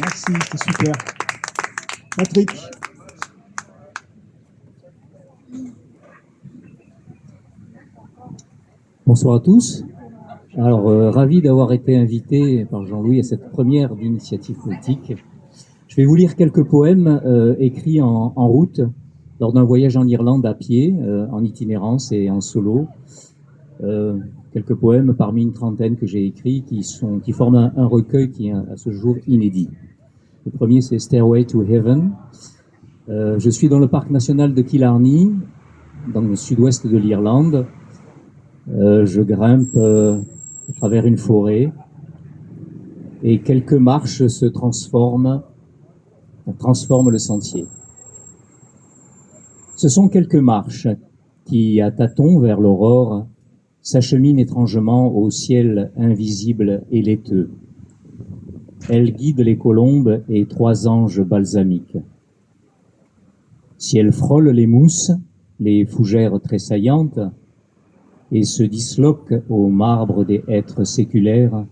Merci, c'est super. Patrick. Bonsoir à tous. Alors, ravi d'avoir été invité par Jean-Louis à cette première d'initiative politique. Je vais vous lire quelques poèmes écrits en route lors d'un voyage en Irlande à pied, en itinérance et en solo. Quelques poèmes parmi une trentaine que j'ai écrits qui forment un recueil qui est à ce jour inédit. Le premier, c'est Stairway to Heaven. Je suis dans le parc national de Killarney, dans le sud-ouest de l'Irlande. Je grimpe à travers une forêt et quelques marches transforment le sentier. Ce sont quelques marches qui, à tâtons vers l'aurore, s'acheminent étrangement au ciel invisible et laiteux. Elles guident les colombes et trois anges balsamiques. Si elles frôlent les mousses, les fougères tressaillantes, et se disloquent au marbre des hêtres séculaires,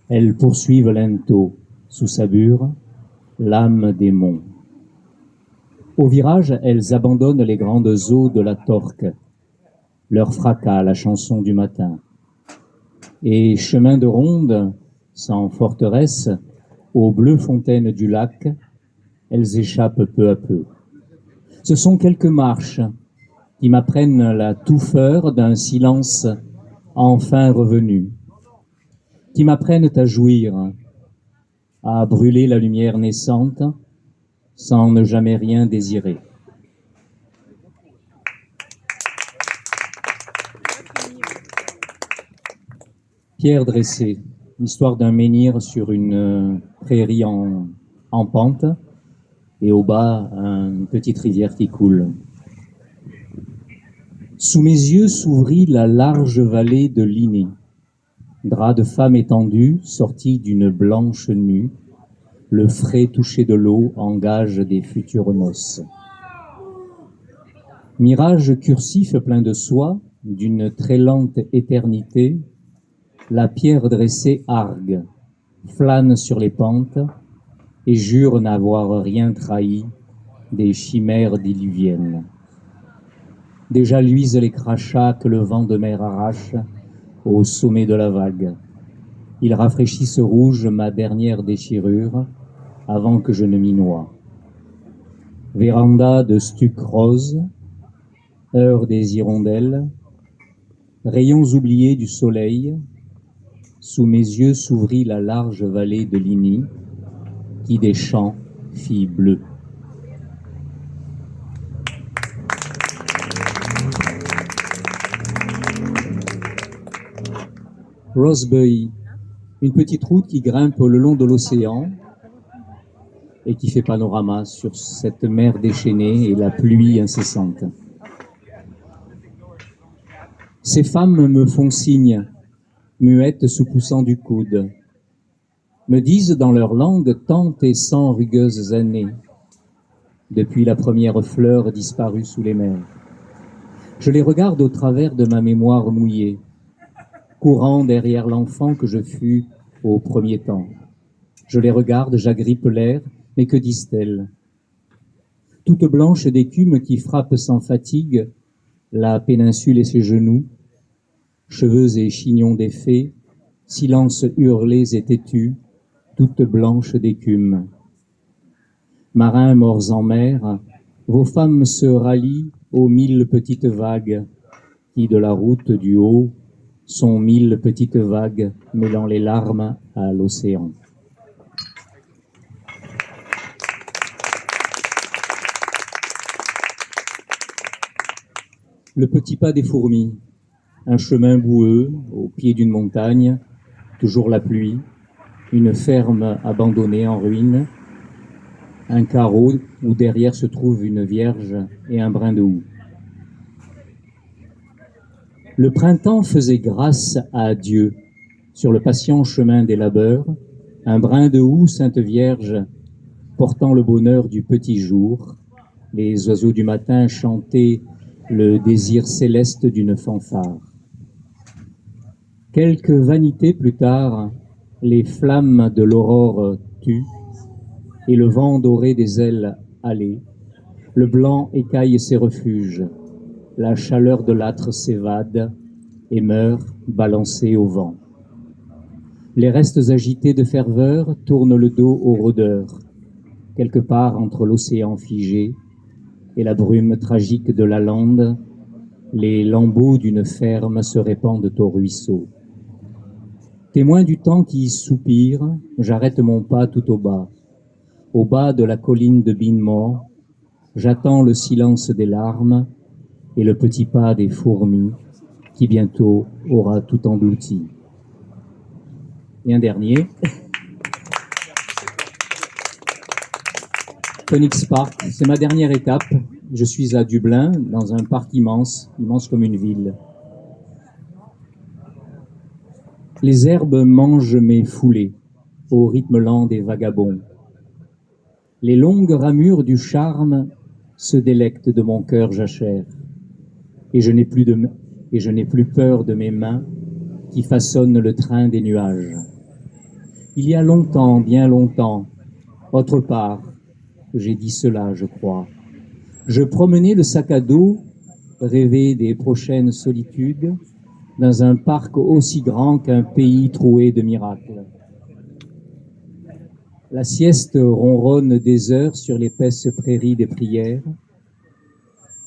elles poursuivent lento, sous sa bure, l'âme des monts. Au virage, elles abandonnent les grandes eaux de la Torque, leur fracas, la chanson du matin. Et chemin de ronde, sans forteresse, aux bleues fontaines du lac, elles échappent peu à peu. Ce sont quelques marches qui m'apprennent la touffeur d'un silence enfin revenu, qui m'apprennent à jouir, à brûler la lumière naissante sans ne jamais rien désirer. Pierre dressé, l'histoire d'un menhir sur une prairie en pente et au bas, une petite rivière qui coule. Sous mes yeux s'ouvrit la large vallée de l'Iné, drap de femme étendu, sorti d'une blanche nue, le frais toucher de l'eau engage des futures noces. Mirage cursif plein de soie, d'une très lente éternité, la pierre dressée argue, flâne sur les pentes et jure n'avoir rien trahi des chimères diluviennes. Déjà luisent les crachats que le vent de mer arrache au sommet de la vague. Ils rafraîchissent rouge ma dernière déchirure avant que je ne m'y noie. Véranda de stuc rose, heure des hirondelles, rayons oubliés du soleil, sous mes yeux s'ouvrit la large vallée de l'Ini, qui des champs fit bleu. Rosebury, une petite route qui grimpe le long de l'océan et qui fait panorama sur cette mer déchaînée et la pluie incessante. Ces femmes me font signe, muettes se poussant du coude, me disent dans leur langue tant et cent rugueuses années, depuis la première fleur disparue sous les mers. Je les regarde au travers de ma mémoire mouillée, courant derrière l'enfant que je fus au premier temps. Je les regarde, j'agrippe l'air, mais que disent-elles? Toutes blanches d'écume qui frappent sans fatigue la péninsule et ses genoux, cheveux et chignons défaits, silences hurlés et têtus, toutes blanches d'écume. Marins morts en mer, vos femmes se rallient aux 1000 petites vagues qui, de la route du haut, sont 1000 petites vagues mêlant les larmes à l'océan. Le petit pas des fourmis, un chemin boueux au pied d'une montagne, toujours la pluie, une ferme abandonnée en ruine, un carreau où derrière se trouve une vierge et un brin de houx. Le printemps faisait grâce à Dieu sur le patient chemin des labeurs, un brin de houx, Sainte Vierge, portant le bonheur du petit jour. Les oiseaux du matin chantaient le désir céleste d'une fanfare. Quelques vanités plus tard, les flammes de l'aurore tuent, et le vent doré des ailes hâlées, le blanc écaille ses refuges, la chaleur de l'âtre s'évade et meurt balancée au vent. Les restes agités de ferveur tournent le dos aux rôdeurs, quelque part entre l'océan figé et la brume tragique de la lande, les lambeaux d'une ferme se répandent au ruisseau. Témoin du temps qui soupire, j'arrête mon pas tout au bas de la colline de Binmore, j'attends le silence des larmes et le petit pas des fourmis qui bientôt aura tout englouti. Et un dernier. Phoenix Park, c'est ma dernière étape. Je suis à Dublin, dans un parc immense, immense comme une ville. Les herbes mangent mes foulées, au rythme lent des vagabonds. Les longues ramures du charme se délectent de mon cœur jachère, et je n'ai plus peur de mes mains qui façonnent le train des nuages. Il y a longtemps, bien longtemps, autre part, j'ai dit cela, je crois. Je promenais le sac à dos, rêvais des prochaines solitudes, dans un parc aussi grand qu'un pays troué de miracles. La sieste ronronne des heures sur l'épaisse prairie des prières.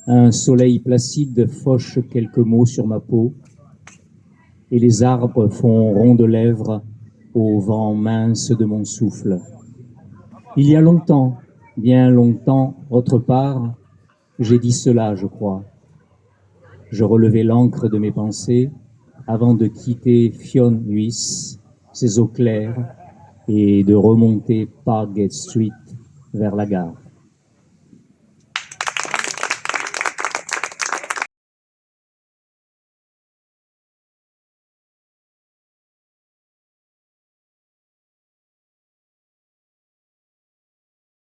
Un soleil placide fauche quelques mots sur ma peau, et les arbres font rond de lèvres au vent mince de mon souffle. Il y a longtemps, bien longtemps, autre part, j'ai dit cela, je crois. Je relevais l'ancre de mes pensées avant de quitter Fionnuis, ses eaux claires, et de remonter Pargate Street vers la gare.